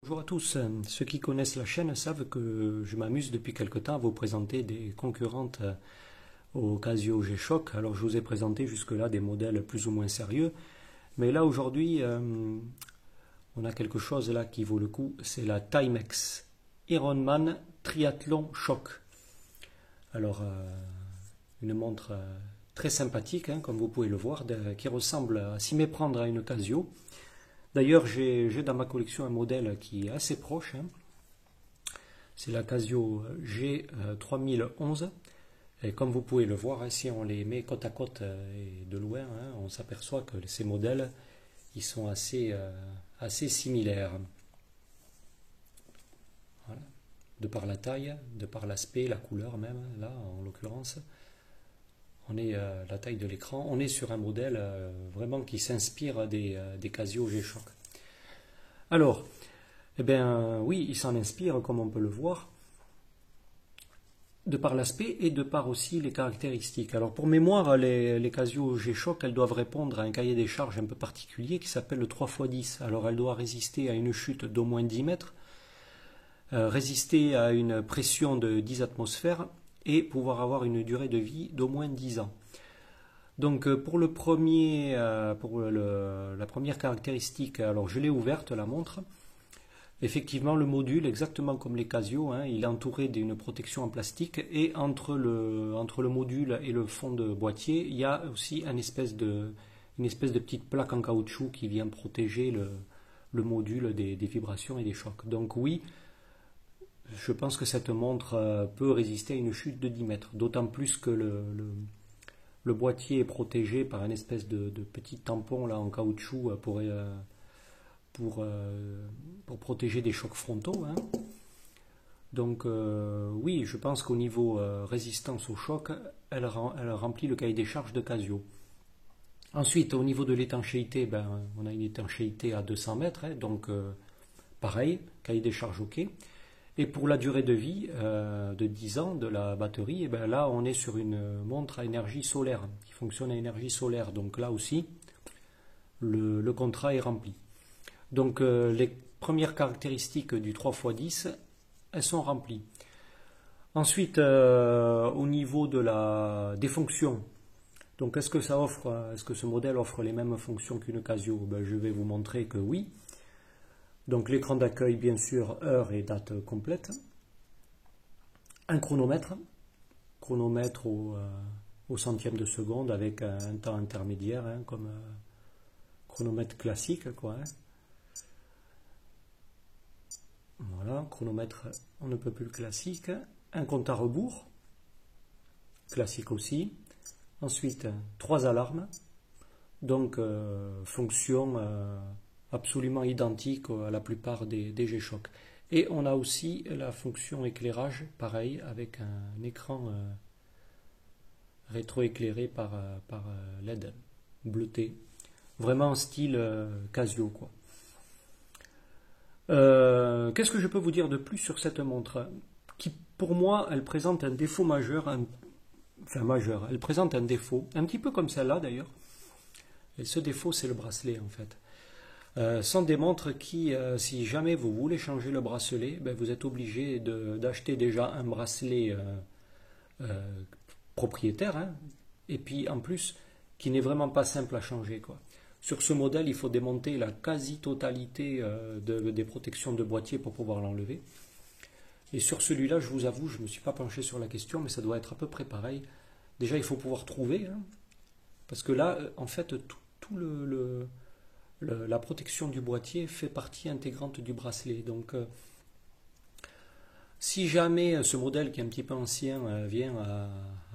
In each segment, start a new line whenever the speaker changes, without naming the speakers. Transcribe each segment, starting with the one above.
Bonjour à tous, ceux qui connaissent la chaîne savent que je m'amuse depuis quelque temps à vous présenter des concurrentes au Casio G-Shock. Alors je vous ai présenté jusque-là des modèles plus ou moins sérieux, mais là aujourd'hui on a quelque chose là qui vaut le coup, c'est la Timex Ironman Triathlon Shock. Alors une montre très sympathique, hein, comme vous pouvez le voir, qui ressemble à s'y méprendre à une Casio. D'ailleurs, j'ai dans ma collection un modèle qui est assez proche, hein. C'est la Casio G3011. Et comme vous pouvez le voir, hein, si on les met côte à côte et de loin, hein, on s'aperçoit que ces modèles ils sont assez similaires. Voilà. De par la taille, de par l'aspect, la couleur même, là en l'occurrence. On est la taille de l'écran, on est sur un modèle vraiment qui s'inspire des Casio G-Shock. Alors, eh bien, oui, il s'en inspire comme on peut le voir, de par l'aspect et de par aussi les caractéristiques. Alors pour mémoire, les Casio G-Shock, elles doivent répondre à un cahier des charges un peu particulier qui s'appelle le 3x10. Alors elle doit résister à une chute d'au moins 10 mètres, résister à une pression de 10 atmosphères, et pouvoir avoir une durée de vie d'au moins 10 ans. Donc pour la première caractéristique, alors je l'ai ouverte la montre. Effectivement le module, exactement comme les Casio, hein, il est entouré d'une protection en plastique, et entre le module et le fond de boîtier, il y a aussi une espèce de petite plaque en caoutchouc qui vient protéger le module des vibrations et des chocs. Donc oui, je pense que cette montre peut résister à une chute de 10 mètres, d'autant plus que le boîtier est protégé par une espèce de petit tampon là, en caoutchouc pour protéger des chocs frontaux, hein. Donc oui, je pense qu'au niveau résistance au choc, elle remplit le cahier des charges de Casio. Ensuite, au niveau de l'étanchéité, ben, on a une étanchéité à 200 mètres, hein, donc pareil, cahier des charges OK. Et pour la durée de vie de 10 ans de la batterie, et bien là on est sur une montre à énergie solaire, qui fonctionne à énergie solaire. Donc là aussi, le contrat est rempli. Donc les premières caractéristiques du 3x10, elles sont remplies. Ensuite, au niveau des fonctions, donc est-ce que ce modèle offre les mêmes fonctions qu'une Casio? Ben, je vais vous montrer que oui. Donc l'écran d'accueil, bien sûr, heure et date complète. Un chronomètre au centième de seconde avec un temps intermédiaire, hein, comme chronomètre classique, quoi, hein. Voilà, chronomètre on ne peut plus classique. Un compte à rebours, classique aussi. Ensuite, 3 alarmes, donc fonction absolument identique à la plupart des G-Shock. Et on a aussi la fonction éclairage, pareil, avec un écran rétroéclairé par LED bleuté. Vraiment style Casio, quoi. Qu'est-ce que je peux vous dire de plus sur cette montre qui, pour moi, elle présente un défaut majeur, elle présente un défaut, un petit peu comme celle-là d'ailleurs. Et ce défaut, c'est le bracelet en fait. Sont des montres qui, si jamais vous voulez changer le bracelet, ben vous êtes obligé d'acheter déjà un bracelet propriétaire, hein, et puis en plus, qui n'est vraiment pas simple à changer, quoi. Sur ce modèle, il faut démonter la quasi-totalité des protections de boîtier pour pouvoir l'enlever. Et sur celui-là, je vous avoue, je ne me suis pas penché sur la question, mais ça doit être à peu près pareil. Déjà, il faut pouvoir trouver, hein, parce que là, en fait, tout la protection du boîtier fait partie intégrante du bracelet. Donc, si jamais ce modèle qui est un petit peu ancien vient à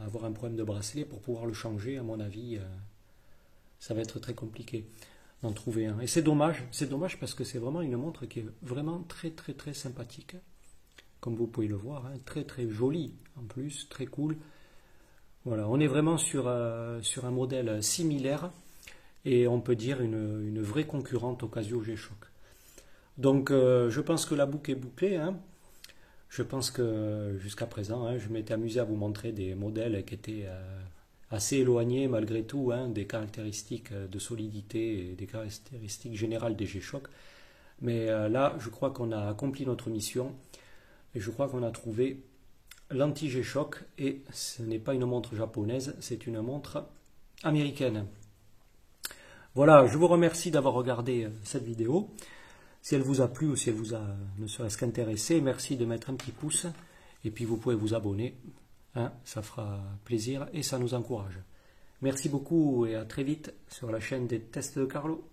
avoir un problème de bracelet, pour pouvoir le changer, à mon avis, ça va être très compliqué d'en trouver un. Et c'est dommage parce que c'est vraiment une montre qui est vraiment très très très sympathique, comme vous pouvez le voir, hein, très très jolie en plus, très cool. Voilà, on est vraiment sur un modèle similaire, et on peut dire une vraie concurrente au Casio G-Shock. Donc je pense que la boucle est bouclée, hein. Je pense que jusqu'à présent, hein, je m'étais amusé à vous montrer des modèles qui étaient assez éloignés malgré tout, hein, des caractéristiques de solidité et des caractéristiques générales des G-Shock. Mais là, je crois qu'on a accompli notre mission et je crois qu'on a trouvé l'anti-G-Shock et ce n'est pas une montre japonaise, c'est une montre américaine. Voilà, je vous remercie d'avoir regardé cette vidéo. Si elle vous a plu ou si elle vous a ne serait-ce qu'intéressé, merci de mettre un petit pouce et puis vous pouvez vous abonner. Hein, ça fera plaisir et ça nous encourage. Merci beaucoup et à très vite sur la chaîne des tests de Carlo.